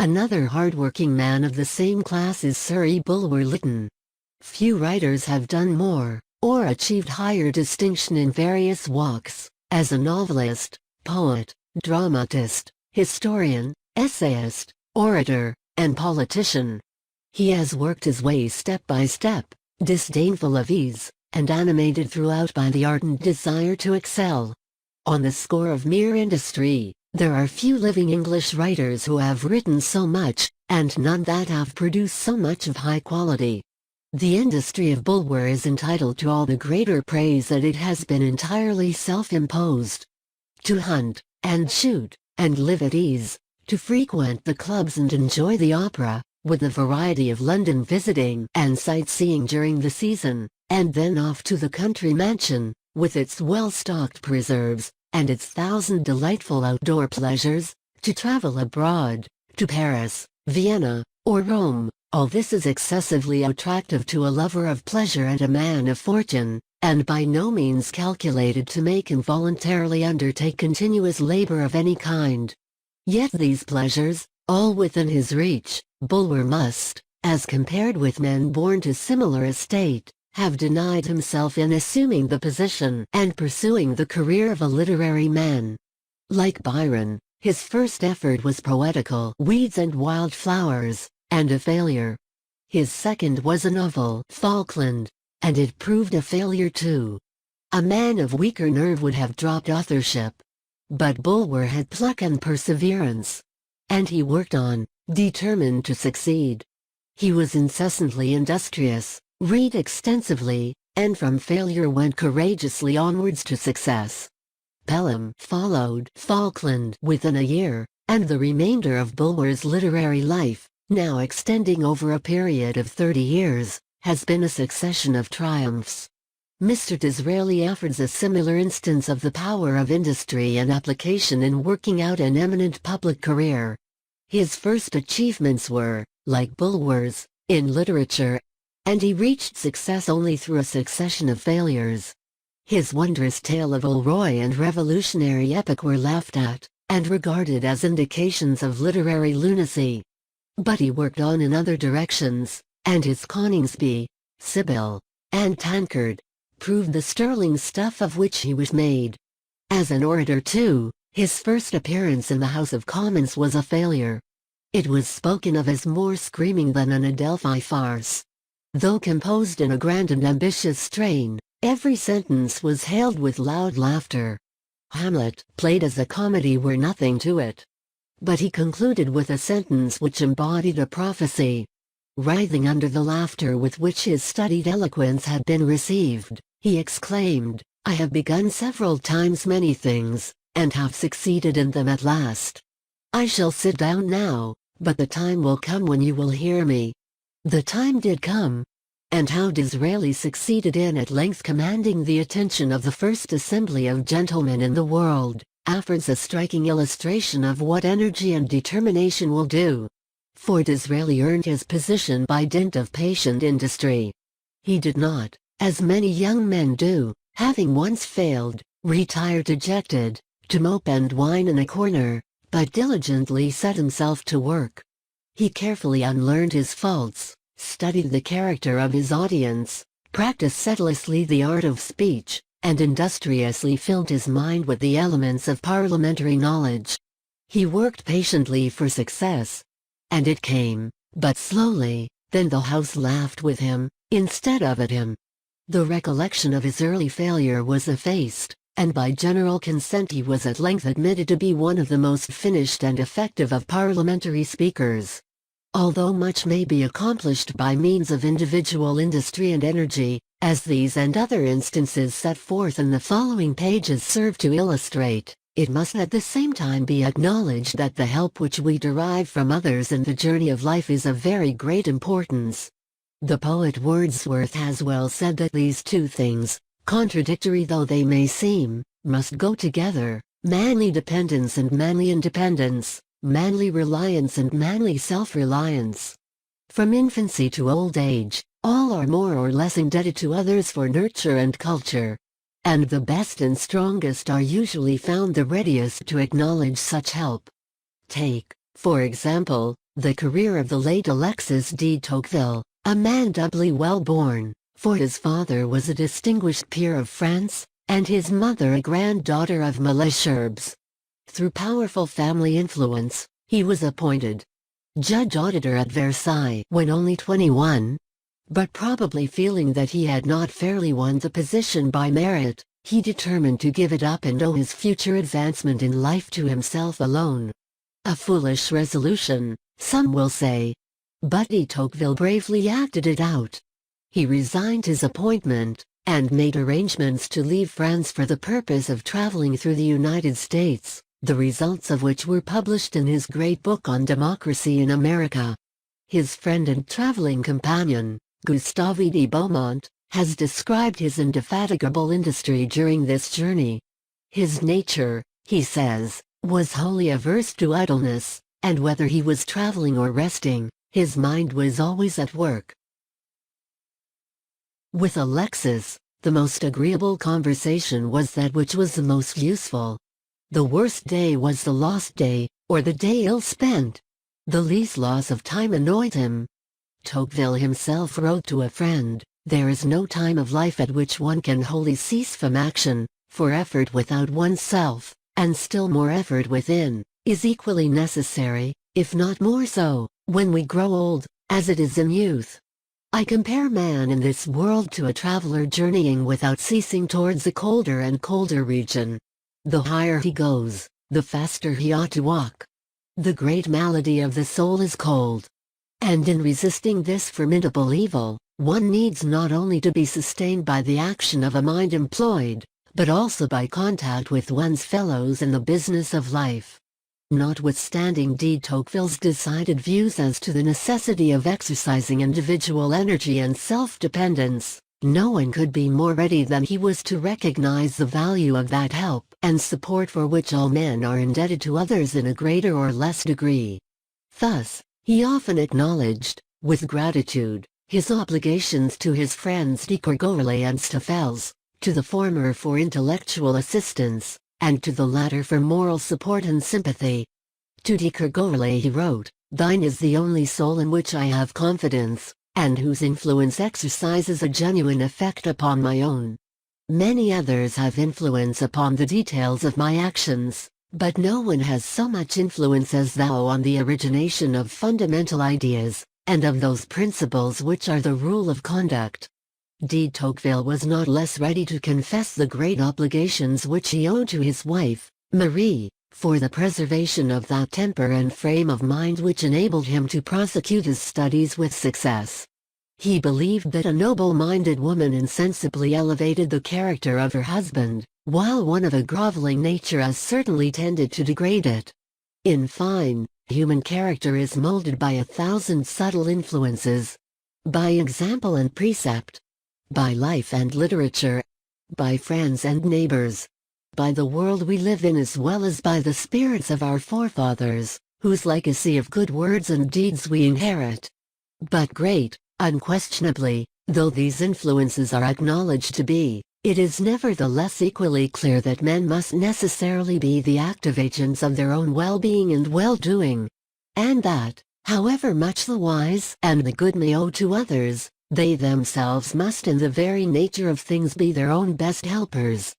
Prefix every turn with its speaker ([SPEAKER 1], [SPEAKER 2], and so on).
[SPEAKER 1] Another hard-working man of the same class is Sir E. Bulwer Lytton. Few writers have done more, or achieved higher distinction in various walks, as a novelist, poet, dramatist, historian, essayist, orator, and politician. He has worked his way step by step, disdainful of ease, and animated throughout by the ardent desire to excel. On the score of mere industry, there are few living English writers who have written so much, and none that have produced so much of high quality. The industry of Bulwer is entitled to all the greater praise that it has been entirely self-imposed. To hunt, and shoot, and live at ease, to frequent the clubs and enjoy the opera, with the variety of London visiting and sightseeing during the season, and then off to the country mansion, with its well-stocked preserves, and its thousand delightful outdoor pleasures, to travel abroad, to Paris, Vienna, or Rome. All this is excessively attractive to a lover of pleasure and a man of fortune, and by no means calculated to make him voluntarily undertake continuous labor of any kind. Yet these pleasures, all within his reach, Bulwer must, as compared with men born to similar estate, have denied himself in assuming the position and pursuing the career of a literary man. Like Byron, his first effort was poetical Weeds and Wild Flowers, and a failure. His second was a novel, Falkland, and it proved a failure too. A man of weaker nerve would have dropped authorship. But Bulwer had pluck and perseverance. And he worked on, determined to succeed. He was incessantly industrious, read extensively, and from failure went courageously onwards to success. Pelham followed Falkland within a year, and the remainder of Bulwer's literary life, now extending over a period of 30 years, has been a succession of triumphs. Mr. Disraeli affords a similar instance of the power of industry and application in working out an eminent public career. His first achievements were, like Bulwer's, in literature, and he reached success only through a succession of failures. His wondrous tale of O'Roy and revolutionary epic were laughed at, and regarded as indications of literary lunacy. But he worked on in other directions, and his Coningsby, Sibyl, and Tancred proved the sterling stuff of which he was made. As an orator too, his first appearance in the House of Commons was a failure. It was spoken of as more screaming than an Adelphi farce. Though composed in a grand and ambitious strain, every sentence was hailed with loud laughter. Hamlet, played as a comedy, were nothing to it. But he concluded with a sentence which embodied a prophecy. Writhing under the laughter with which his studied eloquence had been received, he exclaimed, "I have begun several times many things, and have succeeded in them at last. I shall sit down now, but the time will come when you will hear me." The time did come. And how Disraeli succeeded in at length commanding the attention of the first assembly of gentlemen in the world, affords a striking illustration of what energy and determination will do. For Disraeli earned his position by dint of patient industry. He did not, as many young men do, having once failed, retire dejected, to mope and whine in a corner, but diligently set himself to work. He carefully unlearned his faults, studied the character of his audience, practiced sedulously the art of speech, and industriously filled his mind with the elements of parliamentary knowledge. He worked patiently for success. And it came, but slowly. Then the House laughed with him, instead of at him. The recollection of his early failure was effaced, and by general consent he was at length admitted to be one of the most finished and effective of parliamentary speakers. Although much may be accomplished by means of individual industry and energy, as these and other instances set forth in the following pages serve to illustrate, it must at the same time be acknowledged that the help which we derive from others in the journey of life is of very great importance. The poet Wordsworth has well said that these two things, contradictory though they may seem, must go together: manly dependence and manly independence, manly reliance and manly self-reliance. From infancy to old age, all are more or less indebted to others for nurture and culture. And the best and strongest are usually found the readiest to acknowledge such help. Take, for example, The career of the late Alexis de Tocqueville, a man doubly well-born, for his father was a distinguished peer of France, and his mother a granddaughter of Malesherbes. Through powerful family influence, he was appointed judge auditor at Versailles when only 21. But probably feeling that he had not fairly won the position by merit, he determined to give it up and owe his future advancement in life to himself alone. A foolish resolution, some will say. But de Tocqueville bravely acted it out. He resigned his appointment, and made arrangements to leave France for the purpose of traveling through the United States, the results of which were published in his great book on democracy in America. His friend and traveling companion, Gustave de Beaumont, has described his indefatigable industry during this journey. His nature, he says, was wholly averse to idleness, and whether he was traveling or resting, his mind was always at work. With Alexis, the most agreeable conversation was that which was the most useful. The worst day was the lost day, or the day ill spent. The least loss of time annoyed him. Tocqueville himself wrote to a friend, "There is no time of life at which one can wholly cease from action, for effort without oneself, and still more effort within, is equally necessary, if not more so, when we grow old, as it is in youth." I compare man in this world to a traveler journeying without ceasing towards a colder and colder region. The higher he goes, the faster he ought to walk. The great malady of the soul is cold. And in resisting this formidable evil, one needs not only to be sustained by the action of a mind employed, but also by contact with one's fellows in the business of life. Notwithstanding de Tocqueville's decided views as to the necessity of exercising individual energy and self-dependence, no one could be more ready than he was to recognize the value of that help and support for which all men are indebted to others in a greater or less degree. Thus, he often acknowledged, with gratitude, his obligations to his friends de Kergolay and Staphels, to the former for intellectual assistance, and to the latter for moral support and sympathy. To de Kergolay he wrote, "Thine is the only soul in which I have confidence, and whose influence exercises a genuine effect upon my own. Many others have influence upon the details of my actions, but no one has so much influence as thou on the origination of fundamental ideas, and of those principles which are the rule of conduct." De Tocqueville was not less ready to confess the great obligations which he owed to his wife, Marie, for the preservation of that temper and frame of mind which enabled him to prosecute his studies with success. He believed that a noble-minded woman insensibly elevated the character of her husband, while one of a groveling nature as certainly tended to degrade it. In fine, human character is molded by 1,000 subtle influences. By example and precept. By life and literature. By friends and neighbors. By the world we live in as well as by the spirits of our forefathers, whose legacy of good words and deeds we inherit. But great, unquestionably, though these influences are acknowledged to be, it is nevertheless equally clear that men must necessarily be the active agents of their own well-being and well-doing. And that, however much the wise and the good may owe to others, they themselves must in the very nature of things be their own best helpers.